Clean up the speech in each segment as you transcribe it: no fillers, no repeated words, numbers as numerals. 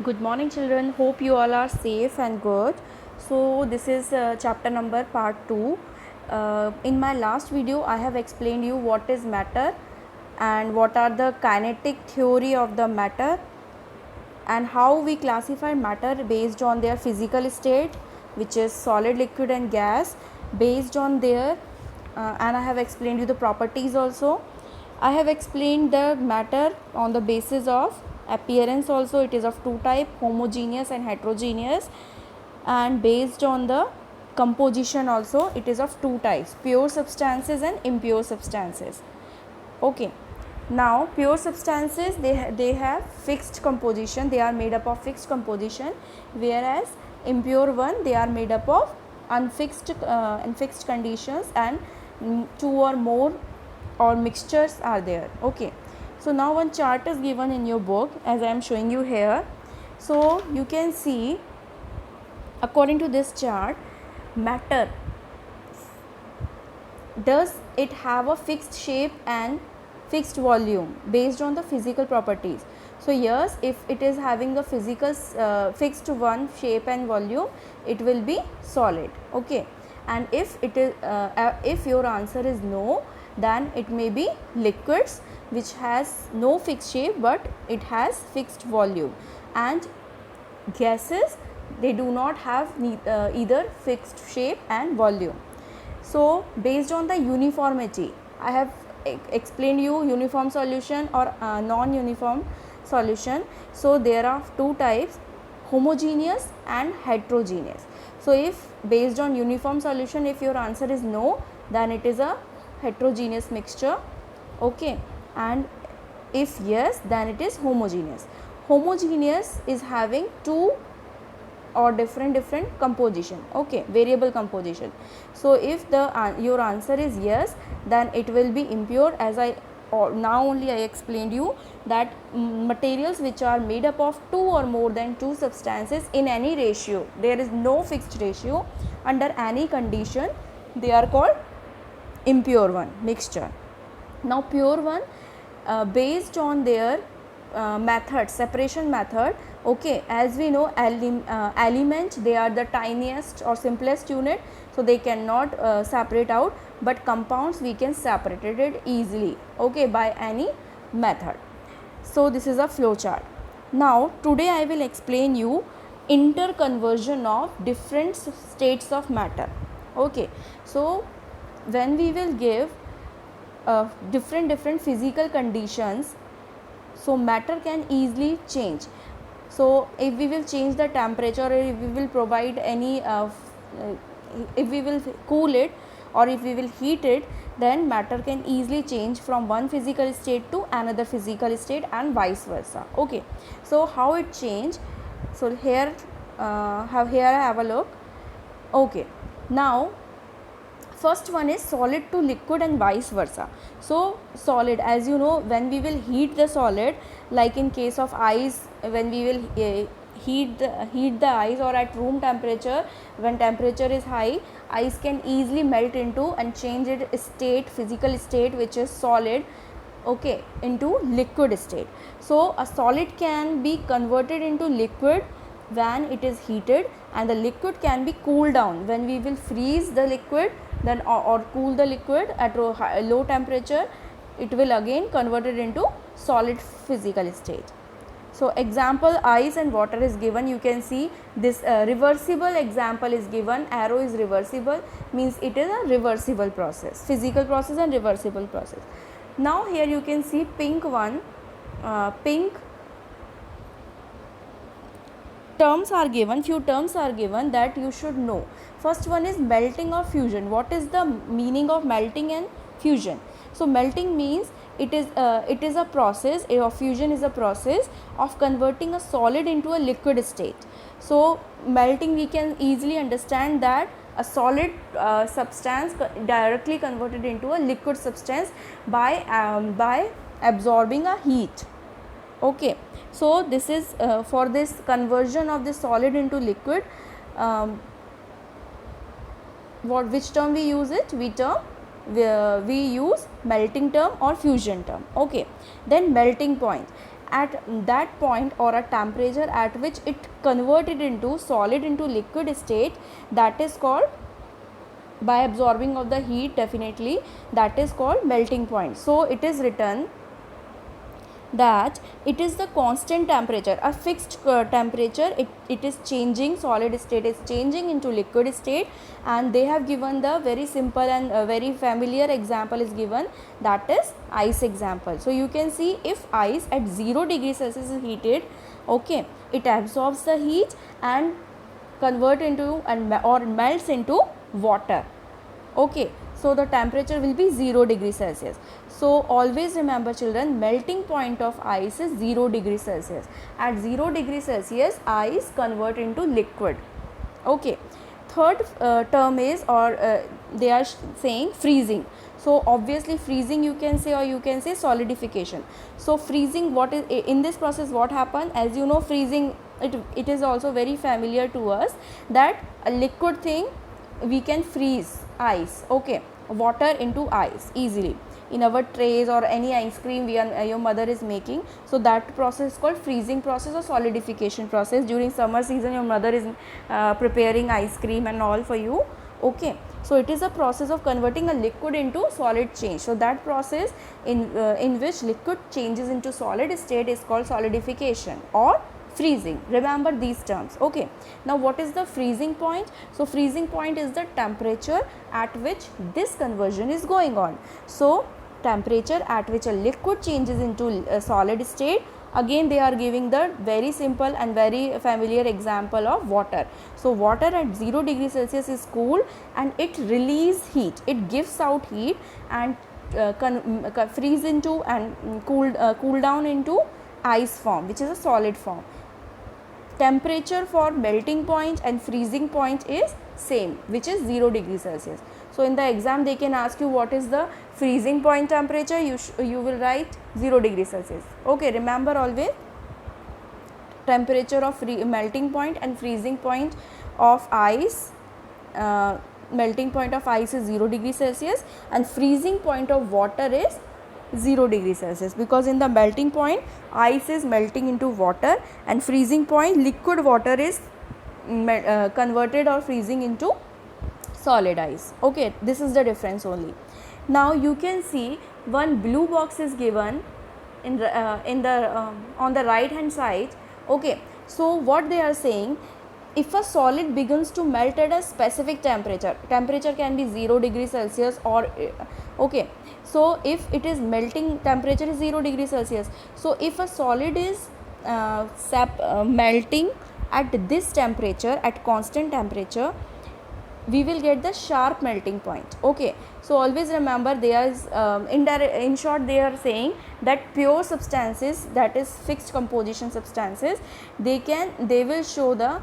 Good morning, children. Hope you all are safe and good. So, this is chapter number part 2. In my last video, I have explained you what is matter and what are the kinetic theory of the matter and how we classify matter based on their physical state, which is solid, liquid and gas, based on their and I have explained you the properties also. I have explained the matter on the basis of appearance also. It is of two type, homogeneous and heterogeneous, and based on the composition also, it is of two types, pure substances and impure substances. Okay, now pure substances, they have fixed composition, they are made up of fixed composition, whereas impure one, they are made up of unfixed unfixed conditions, and two or more or mixtures are there. Okay, so now one chart is given in your book as I am showing you here. So you can see, according to this chart, matter, does it have a fixed shape and fixed volume based on the physical properties? So yes, if it is having a physical fixed one shape and volume, it will be solid. Okay, and if it is if your answer is no, then it may be liquids which has no fixed shape but it has fixed volume, and gases, they do not have either fixed shape and volume. So based on the uniformity, I have explained you uniform solution or non-uniform solution. So there are two types, homogeneous and heterogeneous. So if based on uniform solution, if your answer is no, then it is a heterogeneous mixture. Okay, and if yes, then it is homogeneous. Homogeneous is having two or different composition. Okay, variable composition. So if the your answer is yes, then it will be impure, as I now only I explained you that materials which are made up of two or more than two substances in any ratio, there is no fixed ratio, under any condition, they are called impure one mixture. Now pure one, based on their method, separation method. Okay, as we know, element, they are the tiniest or simplest unit, so they cannot separate out, but compounds we can separate it easily, okay, by any method. So this is a flow chart. Now today I will explain you interconversion of different states of matter. Okay, so when we will give different physical conditions, so matter can easily change. So if we will change the temperature, or if we will provide any if we will cool it or if we will heat it, then matter can easily change from one physical state to another physical state and vice versa. Okay, so how it change? So here I have a look. Okay, now first one is solid to liquid and vice versa. So solid, as you know, when we will heat the solid, like in case of ice, when we will heat the ice, or at room temperature, when temperature is high, ice can easily melt into and change its state, physical state, which is solid, okay, into liquid state. So a solid can be converted into liquid when it is heated, and the liquid can be cooled down when we will freeze the liquid, then or cool the liquid at low temperature, it will again convert it into solid physical state. So example, ice and water is given. You can see this reversible example is given, arrow is reversible, means it is a reversible process, physical process and reversible process. Now here you can see pink one, pink terms are given, few terms are given that you should know. First one is melting or fusion. What is the meaning of melting and fusion? So melting means it is a process, or fusion is a process of converting a solid into a liquid state. So melting, we can easily understand that a solid substance directly converted into a liquid substance by absorbing a heat. Okay, so this is for this conversion of the solid into liquid, which term we use it? We use melting term or fusion term. Okay, then melting point. at that point or a temperature at which it converted into solid into liquid state, that is called, by absorbing of the heat definitely, that is called melting point. So it is written that it is the constant temperature, a fixed temperature, it is changing, solid state is changing into liquid state, and they have given the very simple and very familiar example is given, that is ice example. So you can see, if ice at 0 degree Celsius is heated, okay, it absorbs the heat and convert into or melts into water, okay. So the temperature will be 0 degree Celsius. So always remember children, melting point of ice is 0 degree Celsius. At 0 degree Celsius, ice convert into liquid, okay. Third term is, or they are saying freezing. So obviously freezing you can say, or you can say solidification. So freezing, what is in this process, what happen, as you know, freezing, it is also very familiar to us, that a liquid thing we can freeze ice, okay, water into ice easily in our trays, or any ice cream your mother is making. So that process is called freezing process or solidification process. During summer season your mother is preparing ice cream and all for you, okay. So it is a process of converting a liquid into solid change. So that process in which liquid changes into solid state is called solidification or freezing. Remember these terms, okay. Now what is the freezing point? So freezing point is the temperature at which this conversion is going on. So temperature at which a liquid changes into a solid state. Again they are giving the very simple and very familiar example of water. So water at 0 degree Celsius is cool and it release heat, it gives out heat and freeze into and cool down into ice form, which is a solid form. Temperature for melting point and freezing point is same, which is 0 degree Celsius. So in the exam they can ask you what is the freezing point temperature, you will write 0 degree Celsius, okay. Remember always, temperature of melting point and freezing point of ice, melting point of ice is 0 degree Celsius and freezing point of water is 0 degree Celsius, because in the melting point ice is melting into water and freezing point liquid water is converted or freezing into solid ice, okay. This is the difference only. Now you can see one blue box is given in the on the right hand side, okay. So what they are saying, if a solid begins to melt at a specific temperature can be 0 degree Celsius or okay. So if it is melting temperature is 0 degree Celsius, so if a solid is melting at this temperature, at constant temperature, we will get the sharp melting point, okay. So always remember, there is in short they are saying that pure substances, that is fixed composition substances, they will show the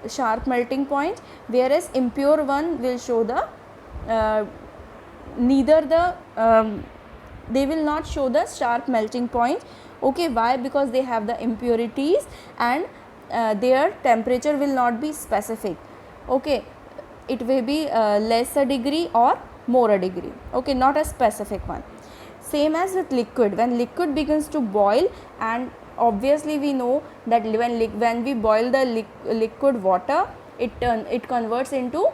sharp melting point, whereas impure one will show the they will not show the sharp melting point, okay. Why? Because they have the impurities and their temperature will not be specific, okay. It will be less a degree or more a degree, okay, not a specific one. Same as with liquid, when liquid begins to boil, and obviously we know that when we boil the liquid water, it converts into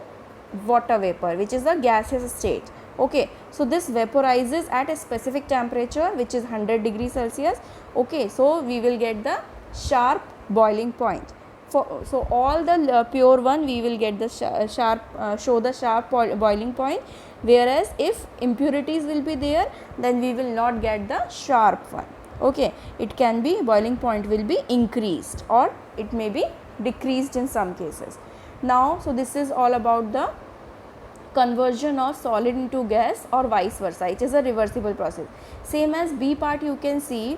water vapor, which is the gaseous state, okay. So this vaporizes at a specific temperature, which is 100 degrees Celsius, okay. So we will get the sharp boiling point. So all the pure one we will get the show the sharp boiling point, whereas if impurities will be there, then we will not get the sharp one, okay. It can be, boiling point will be increased or it may be decreased in some cases. Now so this is all about the conversion of solid into gas or vice versa. It is a reversible process. Same as B part, you can see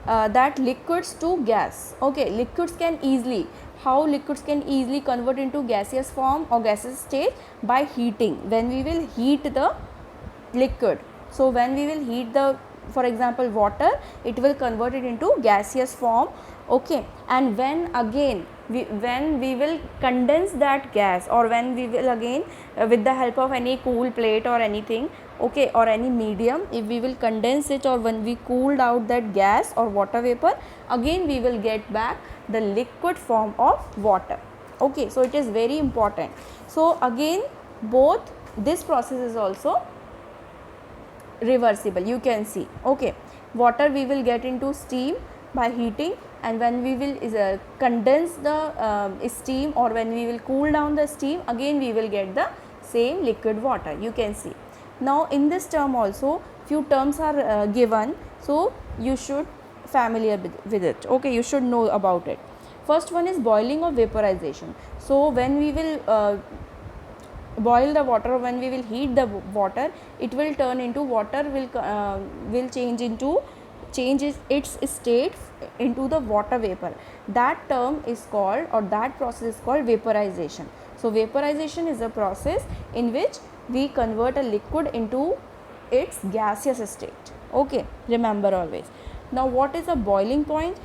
that liquids to gas, okay. Liquids can easily convert into gaseous form or gaseous state by heating. When we will heat the liquid, so when we will heat the, for example, water, it will convert it into gaseous form, okay. And when again when we will condense that gas, or when we will again with the help of any cool plate or anything, okay, or any medium, if we will condense it or when we cooled out that gas or water vapor, again we will get back the liquid form of water. Okay, so it is very important. So again both this process is also reversible, you can see. Okay, water we will get into steam by heating, and when we will condense the steam or when we will cool down the steam, again we will get the same liquid water, you can see. Now in this term also few terms are given, so you should familiar with it. Okay, you should know about it. First one is boiling or vaporization. So when we will boil the water, when we will heat the water, it will turn into water, will change its state into the water vapor. That term is called, or that process is called vaporization. So vaporization is a process in which we convert a liquid into its gaseous state. Okay, remember always. Now what is a boiling point?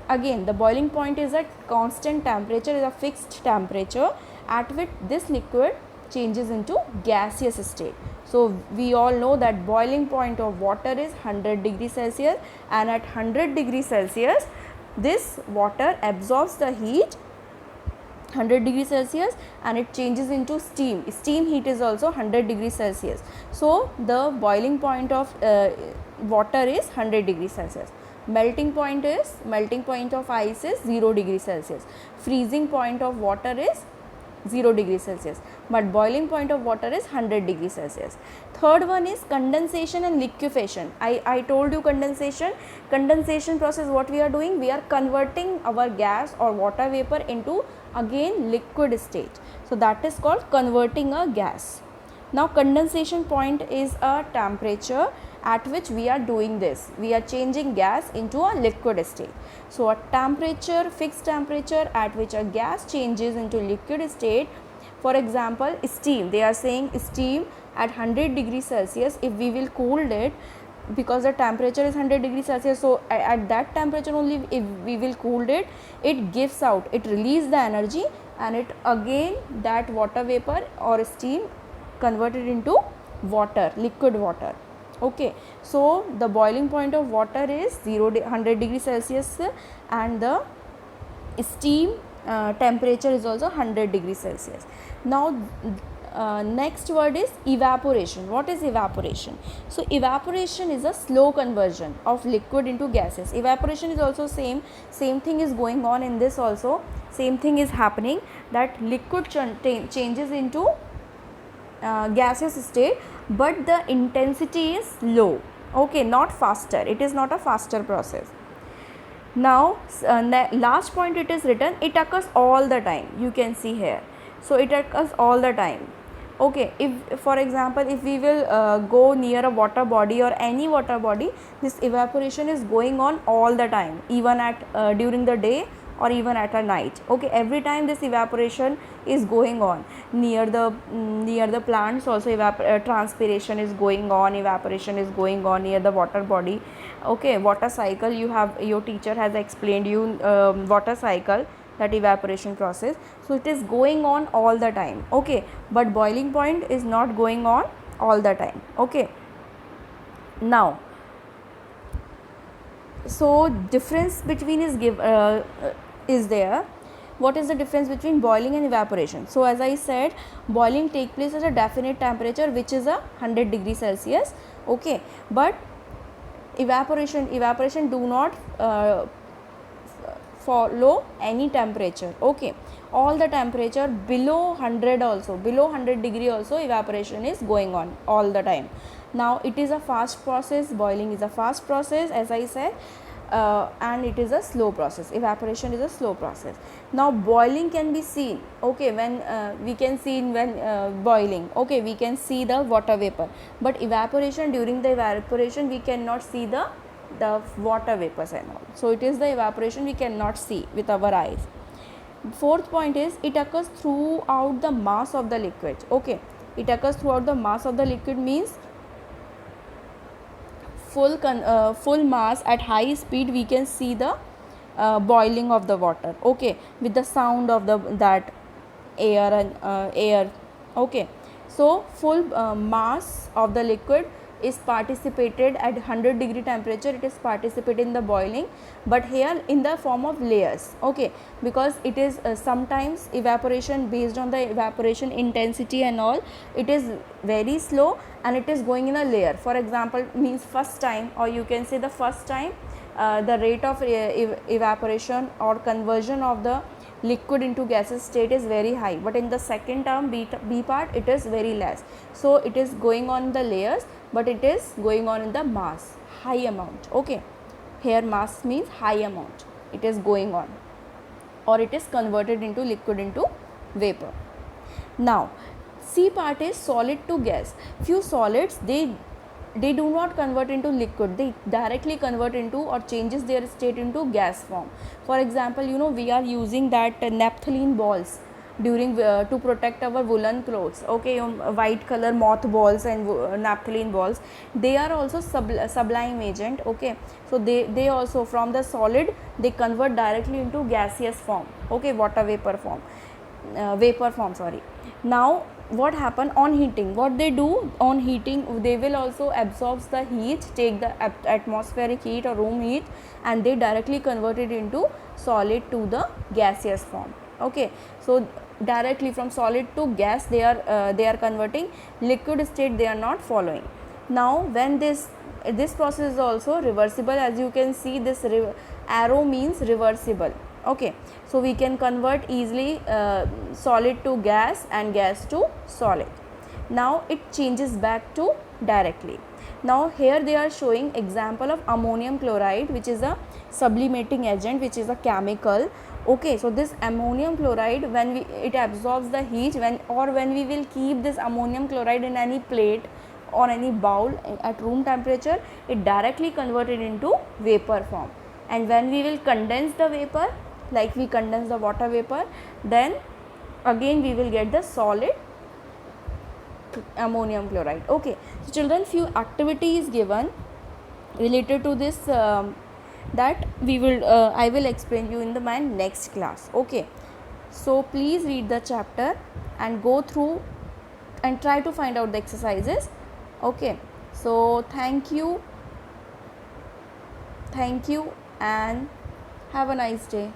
Again the boiling point is a constant temperature, is a fixed temperature at which this liquid changes into gaseous state. So we all know that boiling point of water is 100 degrees Celsius, and at 100 degrees Celsius this water absorbs the heat 100 degrees Celsius and it changes into steam. Steam heat is also 100 degrees Celsius. So the boiling point of water is 100 degrees Celsius. Melting point of ice is 0 degrees Celsius. Freezing point of water is 0 degrees Celsius, but boiling point of water is 100 degrees Celsius. Third one is condensation and liquefaction. I told you condensation process, what we are doing, we are converting our gas or water vapor into again liquid state. So that is called converting a gas. Now condensation point is a temperature at which we are doing this, we are changing gas into a liquid state. So a temperature, fixed temperature at which a gas changes into liquid state. For example steam, they are saying steam at 100 degrees Celsius, if we will cool it, because the temperature is 100 degrees Celsius, so at that temperature only if we will cool it, it gives out, it releases the energy, and it again that water vapor or steam converted into water, liquid water. Okay, so the boiling point of water is 100 degrees Celsius, and the steam temperature is also 100 degrees Celsius. Now next word is evaporation. What is evaporation? So evaporation is a slow conversion of liquid into gases. Evaporation is also same thing is going on in this also, same thing is happening, that liquid changes into gaseous state, but the intensity is low. Okay, not faster, it is not a faster process. Now last point it is written, it occurs all the time, you can see here. So it occurs all the time. Okay, if for example if we will go near a water body or any water body, this evaporation is going on all the time, even at during the day or even at a night. Okay, every time this evaporation is going on. Near the plants also transpiration is going on, evaporation is going on near the water body. Okay, water cycle, you have, your teacher has explained you water cycle, that evaporation process. So it is going on all the time. Okay, but boiling point is not going on all the time. Okay, now so difference between is there. What is the difference between boiling and evaporation? So as I said, boiling take place at a definite temperature which is 100 degrees Celsius. Okay, but evaporation do not follow any temperature. Okay, all the temperature below 100 also, below 100 degree also evaporation is going on all the time. Now it is a fast process, boiling is a fast process as I said, and it is a slow process. Evaporation is a slow process. Now boiling can be seen. Okay, when we can see when boiling, okay, we can see the water vapor, but evaporation, during the evaporation we cannot see the water vapors and all. So it is the evaporation we cannot see with our eyes. Fourth point is, it occurs throughout the mass of the liquid. Okay, it occurs throughout the mass of the liquid means full mass at high speed we can see the boiling of the water. Okay, with the sound of that air and air. Okay, So full mass of the liquid is participated at 100 degree temperature, it is participated in the boiling, but here in the form of layers, okay, because it is sometimes evaporation, based on the evaporation intensity and all, it is very slow and it is going in a layer. For example, means first time, or you can say the first time the rate of evaporation or conversion of the liquid into gaseous state is very high, but in the second term, B part, it is very less. So it is going on the layers, but it is going on in the mass, high amount, okay. Here mass means high amount, it is going on, or it is converted into liquid into vapor. Now C part is solid to gas. Few solids, they do not convert into liquid, they directly convert into or changes their state into gas form. For example, you know, we are using that naphthalene balls during to protect our woolen clothes, okay, white color moth balls and naphthalene balls, they are also sublime agent, okay. So they also, from the solid, they convert directly into gaseous form, okay, water vapor form, sorry. Now what happen on heating, what they do on heating, they will also absorb the heat, take the atmospheric heat or room heat, and they directly convert it into solid to the gaseous form, okay. So directly from solid to gas they are converting, liquid state they are not following. Now when this process is also reversible, as you can see, this arrow means reversible, okay. So we can convert easily solid to gas and gas to solid. Now it changes back to directly. Now here they are showing example of ammonium chloride, which is a sublimating agent, which is a chemical, okay. So this ammonium chloride, when it absorbs the heat, when we will keep this ammonium chloride in any plate or any bowl at room temperature, it directly converted into vapor form. And when we will condense the vapor, like we condense the water vapor, then again we will get the solid ammonium chloride, okay. So children, few activities given related to this that we will I will explain you in my next class, okay. So please read the chapter and go through and try to find out the exercises, okay. So thank you and have a nice day.